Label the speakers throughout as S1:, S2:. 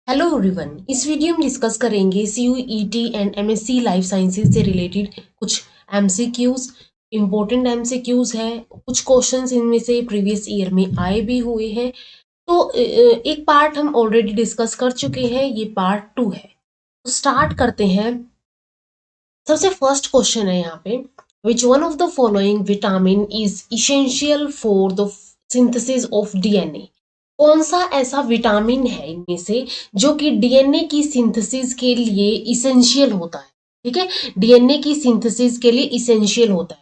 S1: Hello everyone, इस video में discuss करेंगे CUET and MSc life sciences से रिलेटेड कुछ MCQs, इम्पोर्टेंट MCQs है। कुछ क्वेश्चंस इनमें से प्रीवियस ईयर में आए भी हुए हैं। तो एक पार्ट हम ऑलरेडी डिस्कस कर चुके हैं, ये पार्ट 2 है। तो स्टार्ट करते हैं। सबसे फर्स्ट क्वेश्चन है यहाँ पे, विच one of the following vitamin is essential for the synthesis of DNA। कौन सा ऐसा विटामिन है इनमें से जो कि DNA की सिंथेसिस के लिए इसेंशियल होता है। ठीक है, DNA की सिंथेसिस के लिए इसेंशियल होता है।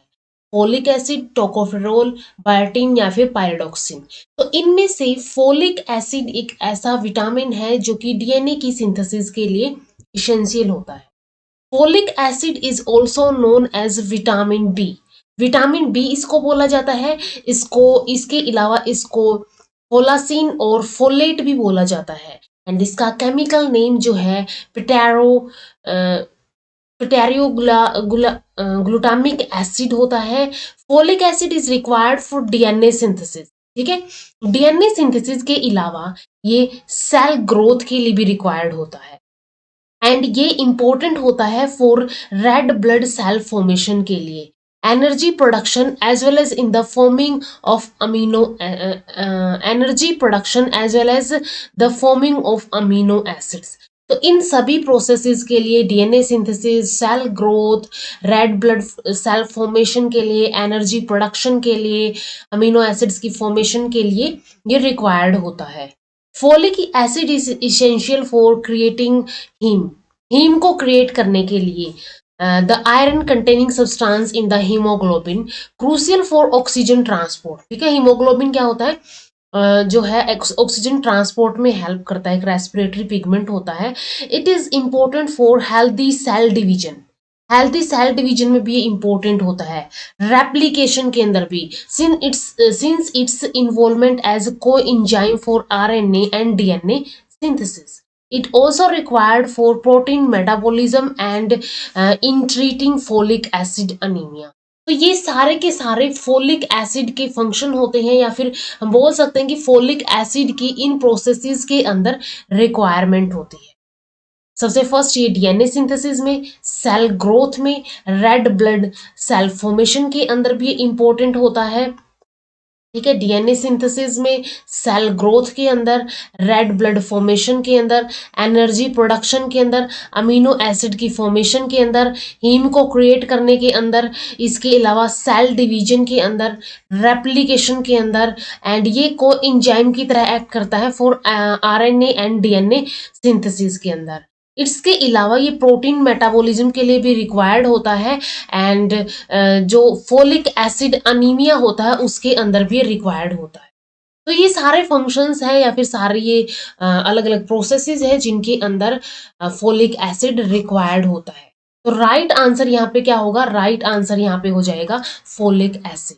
S1: फोलिक एसिड, टोकोफेरोल, बायोटिन या फिर पायरोडॉक्सिन। तो इनमें से फोलिक एसिड एक ऐसा विटामिन है जो कि DNA की सिंथेसिस के लिए इसेंशियल होता है। Folic acid is also known as vitamin B. Vitamin B इसको बोला जाता है। इसके अलावा इसको फोलासिन और फोलेट भी बोला जाता है। एंड इसका केमिकल नेम जो है ग्लूटामिक एसिड होता है। Folic acid is required for DNA synthesis. ठीक है, DNA सिंथेसिस के अलावा ये सेल ग्रोथ के लिए भी रिक्वायर्ड होता है। एंड ये इंपॉर्टेंट होता है for red blood cell formation के लिए, energy production as well as in the forming of amino acids. तो इन सभी प्रोसेसेस के लिए DNA synthesis, cell growth, red blood cell formation के लिए, एनर्जी प्रोडक्शन के लिए, अमीनो एसिड्स की फॉर्मेशन के लिए ये रिक्वायर्ड होता है। Folic acid is essential for creating heme को क्रिएट करने के लिए the iron containing substance in the haemoglobin crucial for oxygen transport. ठीक है, हीमोग्लोबिन क्या होता है, जो है ऑक्सीजन ट्रांसपोर्ट में हेल्प करता है, एक रेस्पिरेटरी पिगमेंट होता है। It is important for healthy cell division. Healthy cell division में भी ये इंपॉर्टेंट होता है। रेप्लिकेशन के अंदर भी, सिंस इट्स इन्वॉल्वमेंट एज को enzyme for RNA and DNA synthesis. It also required for protein metabolism and in treating folic acid anemia. तो ये सारे के सारे फोलिक एसिड के फंक्शन होते हैं, या फिर हम बोल सकते हैं कि फोलिक एसिड की इन प्रोसेसेस के अंदर रिक्वायरमेंट होती है। सबसे फर्स्ट ये DNA सिंथेसिस में, सेल ग्रोथ में, रेड ब्लड सेल फॉर्मेशन के अंदर भी इंपॉर्टेंट होता है। ठीक है, DNA सिंथेसिस में, सेल ग्रोथ के अंदर, रेड ब्लड फॉर्मेशन के अंदर, एनर्जी प्रोडक्शन के अंदर, अमीनो एसिड की फॉर्मेशन के अंदर, हीम को क्रिएट करने के अंदर, इसके अलावा सेल डिवीजन के अंदर, रेप्लिकेशन के अंदर, एंड ये को एंजाइम की तरह एक्ट करता है for RNA and DNA synthesis के अंदर। इसके अलावा ये प्रोटीन मेटाबॉलिज्म के लिए भी रिक्वायर्ड होता है। एंड जो फोलिक एसिड अनीमिया होता है उसके अंदर भी रिक्वायर्ड होता है। तो ये सारे फंक्शंस हैं, या फिर सारे ये अलग अलग प्रोसेसेस हैं जिनके अंदर फोलिक एसिड रिक्वायर्ड होता है। तो राइट आंसर यहाँ पे क्या होगा, राइट आंसर यहाँ पे हो जाएगा फोलिक एसिड।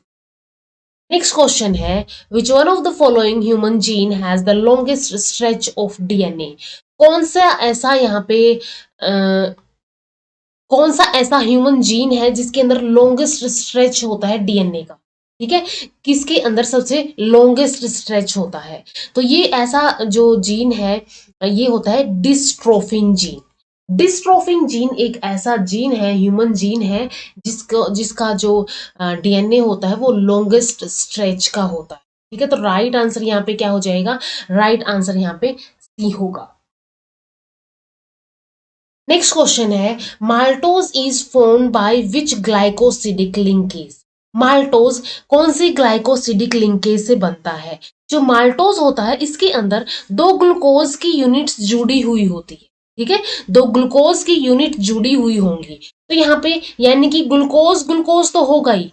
S1: नेक्स्ट क्वेश्चन है, which one of the following human gene has the longest stretch of DNA। कौन सा ऐसा यहाँ पे कौन सा ऐसा ह्यूमन जीन है जिसके अंदर लॉन्गेस्ट स्ट्रेच होता है DNA का। ठीक है, किसके अंदर सबसे लॉन्गेस्ट स्ट्रेच होता है, तो ये ऐसा जो जीन है ये होता है डिस्ट्रोफिन जीन। डिस्ट्रोफिन जीन एक ऐसा जीन है, ह्यूमन जीन है, जिसका जो DNA होता है वो लॉन्गेस्ट स्ट्रेच का होता है। ठीक है, तो राइट आंसर यहाँ पे क्या हो जाएगा, राइट आंसर यहाँ पे C होगा। नेक्स्ट क्वेश्चन है, maltose is formed by which glycosidic linkage. Maltose कौन सी ग्लाइकोसिडिक लिंकेज से बनता है। जो माल्टोज होता है इसके अंदर दो ग्लूकोज की यूनिट्स जुड़ी हुई होती है। ठीक है, दो ग्लूकोज की यूनिट जुड़ी हुई होंगी, तो यहाँ पे यानी कि ग्लूकोज ग्लूकोज तो होगा ही।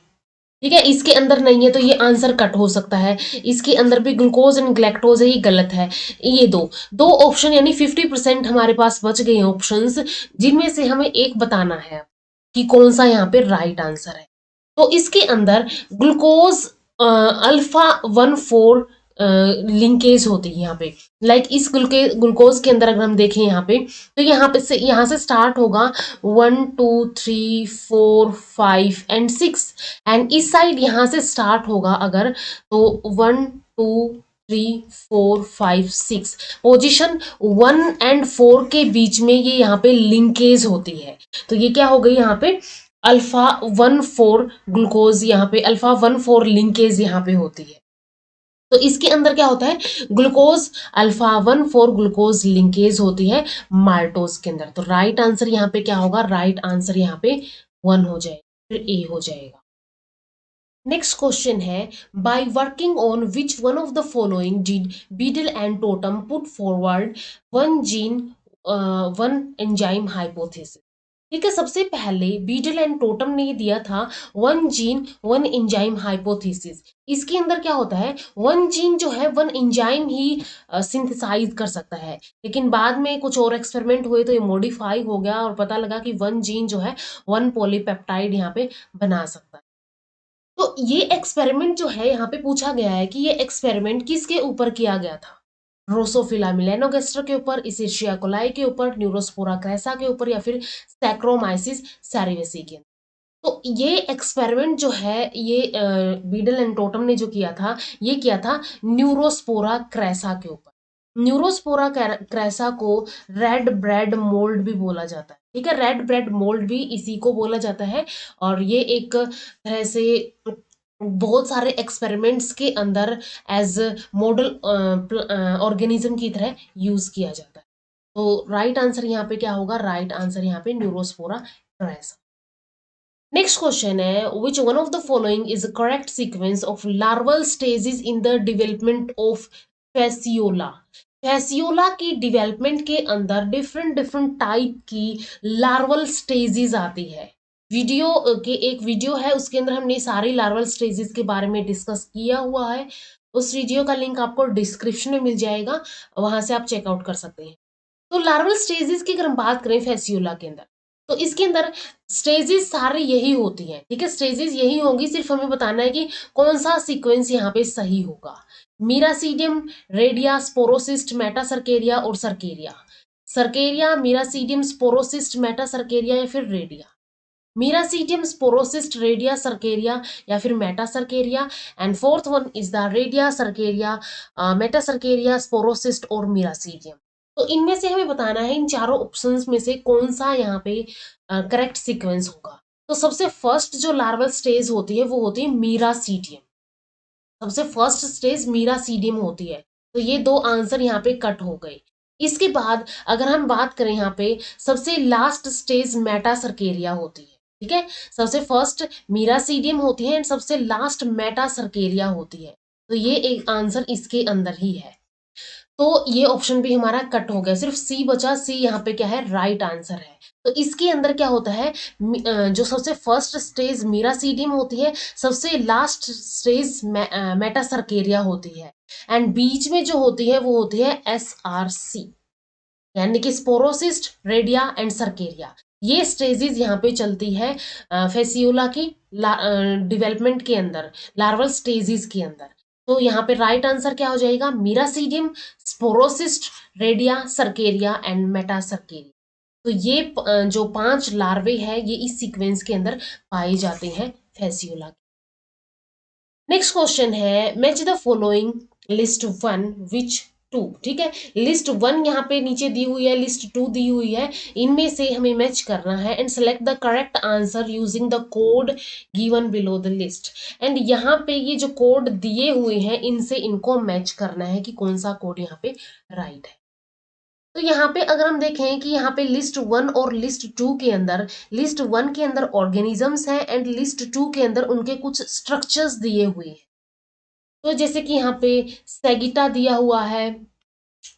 S1: ठीक है, इसके अंदर नहीं है तो ये आंसर कट हो सकता है। इसके अंदर भी ग्लूकोज एंड ग्लैक्टोज है, ये गलत है। ये दो ऑप्शन यानी 50% हमारे पास बच गए हैं ऑप्शंस, जिनमें से हमें एक बताना है कि कौन सा यहाँ पे राइट आंसर है। तो इसके अंदर ग्लूकोज अल्फा 1,4 लिंकेज होती है यहाँ पे। लाइक इस ग्लूकोज के अंदर अगर हम देखें यहाँ पे, तो यहाँ से स्टार्ट होगा 1 2 3 4 5 एंड 6, एंड इस साइड यहाँ से स्टार्ट होगा अगर, तो 1 2 3 4 5 6 पोजीशन 1 एंड 4 के बीच में ये यहाँ पे लिंकेज होती है। तो ये क्या हो गई यहाँ पे अल्फा 1 4 ग्लूकोज, यहाँ पे अल्फा 1 4 लिंकेज यहाँ पे होती है। तो इसके अंदर क्या होता है ग्लूकोज अल्फा 1 4 ग्लूकोज लिंकेज होती है माल्टोज के अंदर। तो राइट आंसर यहाँ पे क्या होगा, राइट आंसर यहाँ पे 1 हो जाएगा, फिर ए हो जाएगा। नेक्स्ट क्वेश्चन है by working on which one of the following did Beadle and totem put forward one gene one enzyme hypothesis. ठीक है, सबसे पहले बीडल एंड टोटम ने दिया था one gene one enzyme hypothesis. इसके अंदर क्या होता है वन जीन जो है वन एंजाइम ही सिंथेसाइज कर सकता है, लेकिन बाद में कुछ और एक्सपेरिमेंट हुए तो ये मॉडिफाई हो गया और पता लगा कि वन जीन जो है वन पॉलीपेप्टाइड यहाँ पे बना सकता है। तो ये एक्सपेरिमेंट जो है यहाँ पे पूछा गया है कि ये एक्सपेरिमेंट किसके ऊपर किया गया था, ड्रोसोफिला मेलानोगास्टर के ऊपर, इसेरिया कोलाई के ऊपर, न्यूरोस्पोरा क्रेसा के ऊपर, या फिर सैक्रोमाइसिस सेरिवेसी के। तो ये एक्सपेरिमेंट जो है ये बीडल एंड टोटम ने जो किया था ये किया था न्यूरोस्पोरा क्रेसा के ऊपर। न्यूरोस्पोरा क्रेसा को रेड ब्रेड मोल्ड भी बोला जाता है। ठीक है, रेड ब्रेड मोल्ड भी इसी को बोला जाता है, और ये एक तरह से बहुत सारे एक्सपेरिमेंट्स के अंदर एज मॉडल ऑर्गेनिज्म की तरह यूज किया जाता है। तो राइट आंसर यहाँ पे क्या होगा, राइट आंसर यहाँ पे न्यूरोस्पोरा क्रेसा। नेक्स्ट क्वेश्चन है which one of the following is correct sequence of larval stages in the development of Fasciola. Fasciola की डेवलपमेंट के अंदर डिफरेंट डिफरेंट टाइप की लार्वल स्टेजेस आती है। वीडियो के एक वीडियो है उसके अंदर हमने सारी लार्वल स्टेजेस के बारे में डिस्कस किया हुआ है, उस वीडियो का लिंक आपको डिस्क्रिप्शन में मिल जाएगा, वहां से आप चेकआउट कर सकते हैं। तो लार्वल स्टेजेस की अगर हम बात करें फैसियोला के अंदर, तो इसके अंदर स्टेजेस सारे यही होती हैं। ठीक है, स्टेजेस यही होंगी, सिर्फ हमें बताना है कि कौन सा सीक्वेंस यहाँ पे सही होगा। मीरासीडियम, रेडिया, स्पोरोसिस्ट, मेटासर्केरिया और cercaria. Cercaria, miracidium, sporocyst, metacercaria या फिर redia. Miracidium, sporocyst, redia, cercaria या फिर metacercaria. And fourth one is the redia, cercaria, metacercaria, sporocyst और मीरासीडियम। तो इनमें से हमें बताना है इन चारों ऑप्शंस में से कौन सा यहाँ पे करेक्ट सीक्वेंस होगा। तो सबसे फर्स्ट जो लार्वल स्टेज होती है वो होती है मीरासीडियम। सबसे फर्स्ट स्टेज मीरासीडियम होती है। तो ये दो आंसर यहाँ पे कट हो गए। इसके बाद अगर हम बात करें यहाँ पे सबसे लास्ट स्टेज मेटासर्केरिया होती है। ठीक है, सबसे फर्स्ट मीरासीडियम होती है एंड सबसे लास्ट मेटासर्केरिया होती है। तो ये एक आंसर इसके अंदर ही है। तो ये ऑप्शन भी हमारा कट हो गया, सिर्फ सी बचा। सी यहाँ पे क्या है, राइट आंसर है। तो इसके अंदर क्या होता है जो सबसे फर्स्ट स्टेज मीरासीडियम होती है, सबसे लास्ट स्टेज मेटासर्केरिया होती है, एंड बीच में जो होती है वो होती है SRC, यानी कि स्पोरोसिस्ट, रेडिया एंड सर्केरिया। ये स्टेजेस यहाँ पे चलती है फेसियोला की डेवलपमेंट के अंदर, लार्वल स्टेजेस के अंदर। तो यहाँ पे राइट आंसर क्या हो जाएगा, miracidium, sporocyst, redia, cercaria and metacercaria. तो ये जो 5 लार्वे है ये इस सीक्वेंस के अंदर पाए जाते हैं फेसियोला। नेक्स्ट क्वेश्चन है मैच द फॉलोइंग लिस्ट 1 विच 2। ठीक है, लिस्ट 1 यहाँ पे नीचे दी हुई है, लिस्ट 2 दी हुई है, इनमें से हमें मैच करना है and select the correct answer using the code given below the list. And यहाँ पे ये जो कोड दिए हुए हैं इनसे इनको मैच करना है कि कौन सा कोड यहाँ पे राइट है। तो यहाँ पे अगर हम देखें कि यहाँ पे लिस्ट 1 और लिस्ट 2 के अंदर, लिस्ट 1 के अंदर ऑर्गेनिजम्स हैं एंड लिस्ट 2 के अंदर उनके कुछ स्ट्रक्चर्स दिए हुए हैं। तो जैसे कि यहाँ पे सेगिटा दिया हुआ है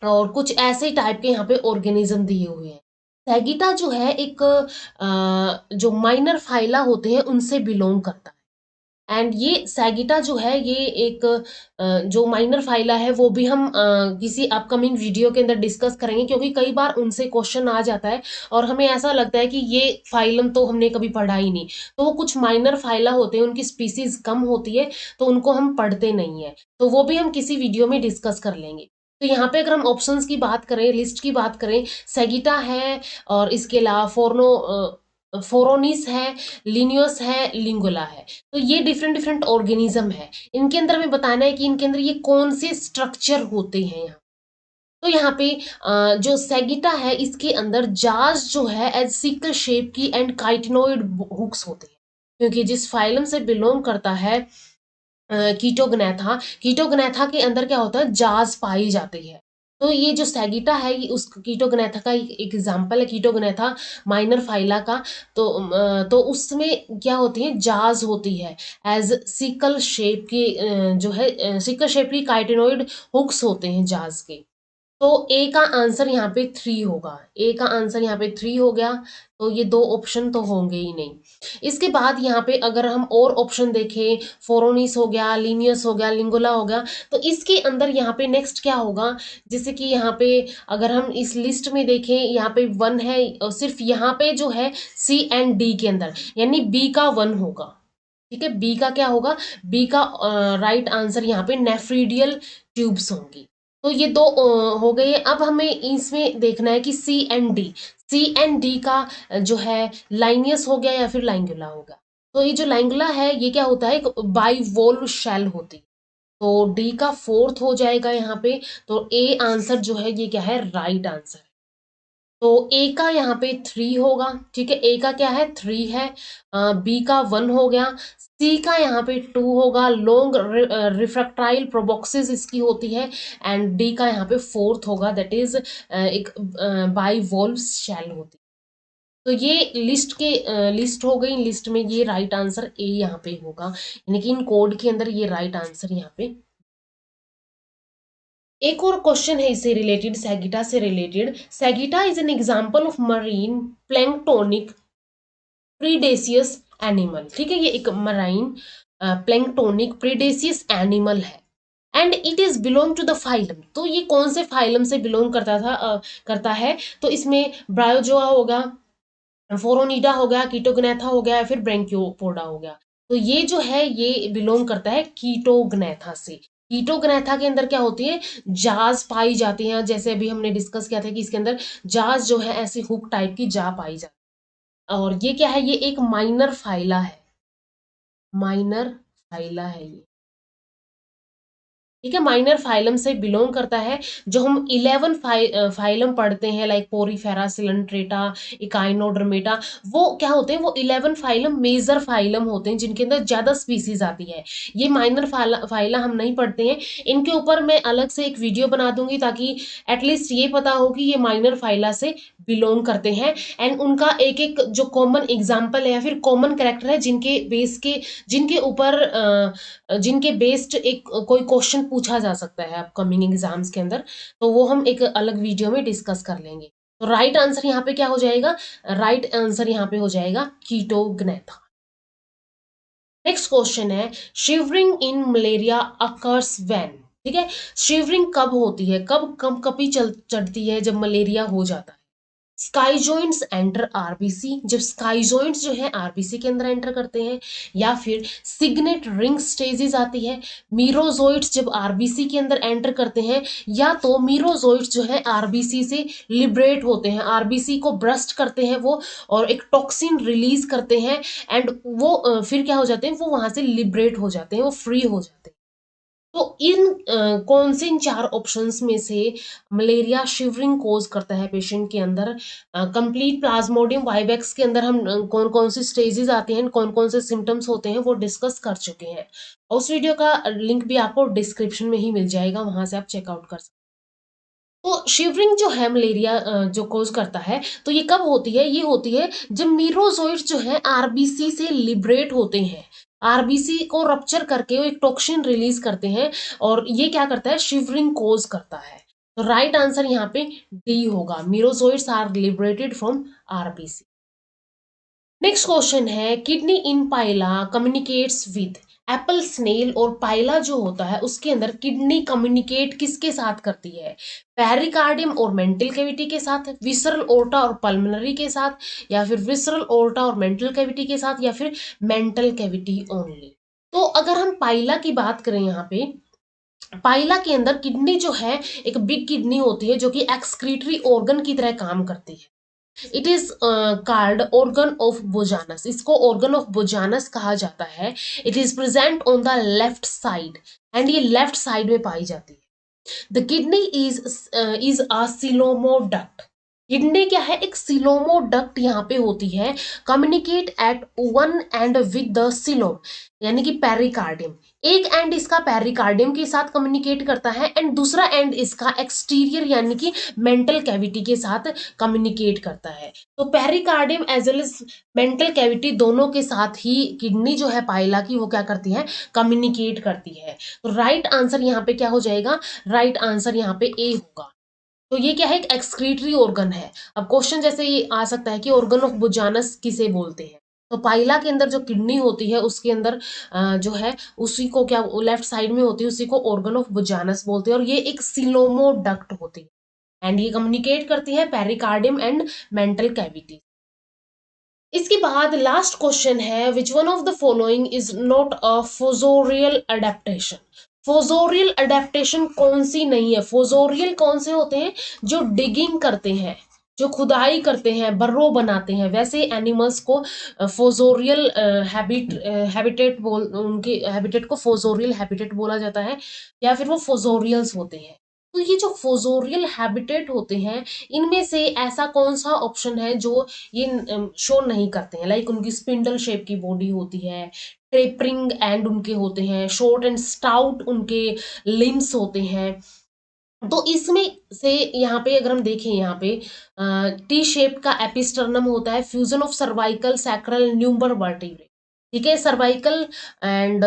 S1: और कुछ ऐसे टाइप के यहाँ पे ऑर्गेनिज्म दिए हुए हैं। सेगिटा जो है एक जो माइनर फाइला होते हैं उनसे बिलोंग करता है। एंड ये सैगिटा जो है ये एक जो माइनर फाइला है वो भी हम किसी अपकमिंग वीडियो के अंदर डिस्कस करेंगे, क्योंकि कई बार उनसे क्वेश्चन आ जाता है और हमें ऐसा लगता है कि ये फाइलम तो हमने कभी पढ़ा ही नहीं। तो वो कुछ माइनर फाइला होते हैं, उनकी स्पीसीज कम होती है तो उनको हम पढ़ते नहीं है, तो वो भी हम किसी वीडियो में डिस्कस कर लेंगे। तो यहाँ पे अगर हम ऑप्शंस की बात करें, लिस्ट की बात करें, सैगिटा है और इसके अलावा फोर्नो फोरोनिस है, लिनियस है, लिंगुला है। तो ये डिफरेंट डिफरेंट ऑर्गेनिज्म है। इनके अंदर में बताना है कि इनके अंदर ये कौन से स्ट्रक्चर होते हैं यहाँ। तो यहाँ पे जो सेगिटा है इसके अंदर जार्ज जो है एज सिकल शेप की एंड काइटिनोइड हुक्स होते हैं, क्योंकि जिस फाइलम से बिलोंग करता है कीटोग्नैथा, कीटोग्नैथा के अंदर क्या होता है, जार्ज पाई जाती है। तो ये जो सैगिटा है ये उस कीटोग्नैथा का एक एग्जाम्पल है, कीटोग्नैथा माइनर फाइला का। तो उसमें क्या होती है, जार्ज होती है एज सिकल शेप की, जो है सिकल शेप की काइटिनोइड हुक्स होते हैं जार्ज के। तो ए का आंसर यहाँ पे 3 होगा, ए का आंसर यहाँ पे 3 हो गया। तो ये दो ऑप्शन तो होंगे ही नहीं। इसके बाद यहाँ पे अगर हम और ऑप्शन देखें, फोरोनिस हो गया, लिनियस हो गया, लिंगुला हो गया, तो इसके अंदर यहाँ पे नेक्स्ट क्या होगा, जैसे कि यहाँ पे अगर हम इस लिस्ट में देखें, यहाँ पे 1 है और सिर्फ यहाँ पे जो है सी एंड डी के अंदर, यानी बी का 1 होगा। ठीक है, बी का क्या होगा, बी का राइट आंसर यहाँ पे नेफ्रीडियल ट्यूब्स होंगी। तो ये दो हो गए। अब हमें इसमें देखना है कि C and D, C and D का जो है लाइनियस हो गया या फिर लाइंगुला होगा। तो ये जो लाइंगुला है ये क्या होता है, एक बाइवोल्व शेल होती है। तो डी का 4th हो जाएगा यहाँ पे। तो ए आंसर जो है ये क्या है, राइट आंसर। तो ए का यहाँ पे 3 होगा। ठीक है, ए का क्या है, 3 है। बी का 1 हो गया। सी का यहाँ पे 2 होगा, लॉन्ग रिफ्रैक्टाइल प्रोबॉक्सिस इसकी होती है। एंड डी का यहाँ पे 4th होगा, दैट इज एक बाइवोल्व शेल होती है। तो ये लिस्ट हो गई। लिस्ट में ये राइट आंसर ए यहाँ पे होगा, यानी कि इन कोड के अंदर ये राइट आंसर यहाँ पे। एक और क्वेश्चन है इससे रिलेटेड, सैगिटा से related. Sagitta is an example of marine planktonic predaceous animal. ठीक है, ये एक मराइन प्लैंक्टोनिक प्रीडेसियस एनिमल है and it is belong to the phylum. तो ये कौन से फाइलम से बिलोंग करता है, तो इसमें ब्रायोजोआ होगा, फोरोनिडा हो गया, कीटोग्नैथा हो गया, या फिर ब्रैंकियोपोडा हो गया। तो ये जो है ये बिलोंग करता है कीटोग्नैथा से। कीटोग्नैथा के अंदर क्या होती है, जाज पाई जाती हैं। जैसे अभी हमने डिस्कस किया था कि इसके अंदर जाज जो है ऐसी हुक टाइप की जा पाई जाती है। और ये क्या है, ये एक माइनर फाइला है, माइनर फाइला है ये। ठीक है, माइनर फाइलम से बिलोंग करता है। जो हम 11 फाइलम पढ़ते हैं, लाइक पोरीफेरा, सिलेंट्रेटा, इकाइनोडर्मेटा, वो क्या होते हैं, वो 11 फाइलम मेजर फाइलम होते हैं जिनके अंदर ज्यादा स्पीसीज आती है। ये माइनर फाइला हम नहीं पढ़ते हैं। इनके ऊपर मैं अलग से एक वीडियो बना दूंगी ताकि एटलीस्ट ये पता हो कि ये माइनर फाइला से बिलोंग करते हैं। एंड उनका एक एक जो कॉमन एग्जाम्पल है या फिर कॉमन करेक्टर है जिनके ऊपर जिनके बेस्ड एक कोई क्वेश्चन पूछा जा सकता है अपकमिंग एग्जाम्स के अंदर, तो वो हम एक अलग वीडियो में डिस्कस कर लेंगे। तो राइट आंसर यहाँ पे क्या हो जाएगा, राइट आंसर यहाँ पे हो जाएगा कीटोग्नैथा। नेक्स्ट क्वेश्चन है, shivering in malaria occurs when. ठीक है, शिवरिंग कब होती है, कब कब कपी चढ़ती है, जब मलेरिया हो जाता है। स्काई जॉइंट्स एंटर आरबीसी, जब स्काई जॉइंट्स जो है आरबीसी के अंदर एंटर करते हैं, या फिर सिग्नेट रिंग स्टेजेस आती है। मीरोजोइट्स जब आरबीसी के अंदर एंटर करते हैं, या तो मीरोजोइट्स जो है आरबीसी से लिबरेट होते हैं, आरबीसी को ब्रस्ट करते हैं वो, और एक टॉक्सिन रिलीज करते हैं। एंड वो फिर क्या हो जाते हैं, वो वहां से लिबरेट हो जाते हैं, वो फ्री हो जाते हैं। तो कौन से इन 4 ऑप्शंस में से मलेरिया शिवरिंग कोज करता है पेशेंट के अंदर। कंप्लीट प्लाज्मोडियम वाइवेक्स के अंदर हम कौन कौन से स्टेजेस आते हैं, कौन कौन से सिम्टम्स होते हैं, वो डिस्कस कर चुके हैं। उस वीडियो का लिंक भी आपको डिस्क्रिप्शन में ही मिल जाएगा, वहां से आप चेकआउट कर सकते हैं। तो शिवरिंग जो है मलेरिया जो कोज करता है, तो ये कब होती है, ये होती है जब मीरोजोइट्स जो है आरबीसी से लिबरेट होते हैं, आरबीसी को रप्चर करके वो एक टॉक्सिन रिलीज करते हैं, और ये क्या करता है, शिवरिंग कोज करता है। तो राइट आंसर यहाँ पे डी होगा, merozoites are liberated from RBC. Next question है, kidney in Pila communicates with. Apple, snail और पाइला जो होता है उसके अंदर किडनी कम्युनिकेट किसके साथ करती है, पेरिकार्डियम और मेंटल कैविटी के साथ, विसरल ओर्टा और पल्मोनरी के साथ, या फिर विसरल ओर्टा और मेंटल कैविटी के साथ, या फिर मेंटल कैविटी ओनली। तो अगर हम पाइला की बात करें, यहाँ पे पाइला के अंदर किडनी जो है एक बिग किडनी होती है जो कि एक्सक्रीटरी ऑर्गन की तरह काम करती है। It is called organ of Bojanus, इसको ऑर्गन ऑफ बोजानस कहा जाता है। It is present on the left side and ये लेफ्ट साइड में पाई जाती है। The kidney is a coelomoduct. Kidney क्या है, एक सिलोमोडक्ट यहाँ पे होती है। Communicate at one end with the coelom, यानी कि पेरिकार्डियम। एक एंड इसका पेरिकार्डियम के साथ कम्युनिकेट करता है एंड दूसरा एंड इसका एक्सटीरियर यानी कि मेंटल कैविटी के साथ कम्युनिकेट करता है। तो pericardium as well as mantle cavity दोनों के साथ ही किडनी जो है पाइला की वो क्या करती है, कम्युनिकेट करती है। तो राइट आंसर यहाँ पे क्या हो जाएगा, राइट आंसर यहाँ पे ए होगा। तो ये क्या है, एक एक्सक्रीटरी ऑर्गन है। अब क्वेश्चन जैसे ये आ सकता है कि ऑर्गन ऑफ बुजानस किसे बोलते हैं, तो पाइला के अंदर जो किडनी होती है उसके अंदर जो है उसी को क्या लेफ्ट साइड में होती है उसी को ऑर्गन ऑफ बुजानस बोलते हैं। और ये एक सिलोमोडक्ट होती है एंड ये कम्युनिकेट करती है पेरिकार्डियम एंड मेंटल कैविटी। इसके बाद लास्ट क्वेश्चन है, which one of the following is not a fossorial adaptation. Fossorial adaptation कौन सी नहीं है। फोजोरियल कौन से होते हैं, जो डिगिंग करते हैं, जो खुदाई करते हैं, बर्रो बनाते हैं, वैसे एनिमल्स को फोजोरियल हैबिटेट बोल, उनके हैबिटेट को फोजोरियल हैबिटेट बोला जाता है, या फिर वो फोजोरियल्स होते हैं। तो ये जो फोजोरियल हैबिटेट होते हैं इनमें से ऐसा कौन सा ऑप्शन है जो ये शो नहीं करते हैं। लाइक उनकी स्पिंडल शेप की बॉडी होती है, टेपरिंग एंड उनके होते हैं, शॉर्ट एंड स्टाउट उनके लिम्स होते हैं। तो इसमें से यहाँ पे अगर हम देखें, यहाँ पे टी शेप का एपिस्टर्नम होता है, fusion of cervical sacral lumber vertebrae. ठीक है, cervical and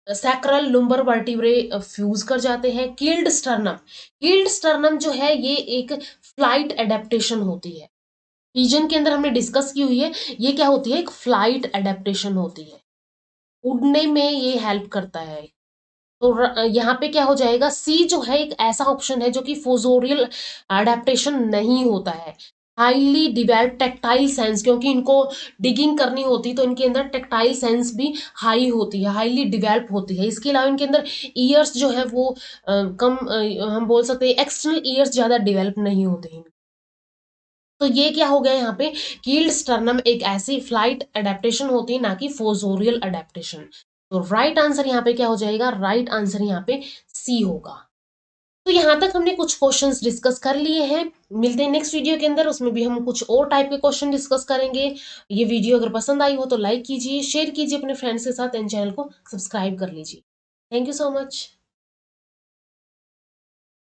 S1: sacral lumbar vertebrae fuse कर जाते हैं। कील्ड स्टर्नम, कील्ड स्टर्नम जो है ये एक फ्लाइट एडेप्टेशन होती है। पिजन के अंदर हमने डिस्कस की हुई है, ये क्या होती है, एक फ्लाइट एडेप्टेशन होती है, उड़ने में ये हेल्प करता है। तो यहाँ पे क्या हो जाएगा, सी जो है एक ऐसा ऑप्शन है जो कि फोजोरियल अडेप्टेशन नहीं होता है। हाईली डिवेल्प टेक्टाइल सेंस, क्योंकि इनको डिगिंग करनी होती तो इनके अंदर टेक्टाइल सेंस भी हाई होती है, हाईली डिवेल्प होती है। इसके अलावा इनके अंदर ईयर्स जो है वो कम, हम बोल सकते हैं एक्सटर्नल ईयर्स ज्यादा डिवेल्प नहीं होते हैं। तो ये क्या हो गया यहाँ पे, कील्ड स्टर्नम एक ऐसी फ्लाइट अडेप्टेशन होती है, ना कि फोजोरियल अडेप्टेशन। तो राइट आंसर यहाँ पे क्या हो जाएगा, राइट आंसर यहाँ पे सी होगा। तो यहाँ तक हमने कुछ क्वेश्चंस डिस्कस कर लिए हैं। मिलते हैं नेक्स्ट वीडियो के अंदर, उसमें भी हम कुछ और टाइप के क्वेश्चन डिस्कस करेंगे। ये वीडियो अगर पसंद आई हो तो लाइक कीजिए, शेयर कीजिए अपने फ्रेंड्स के साथ, एंड चैनल को सब्सक्राइब कर लीजिए। Thank you so much.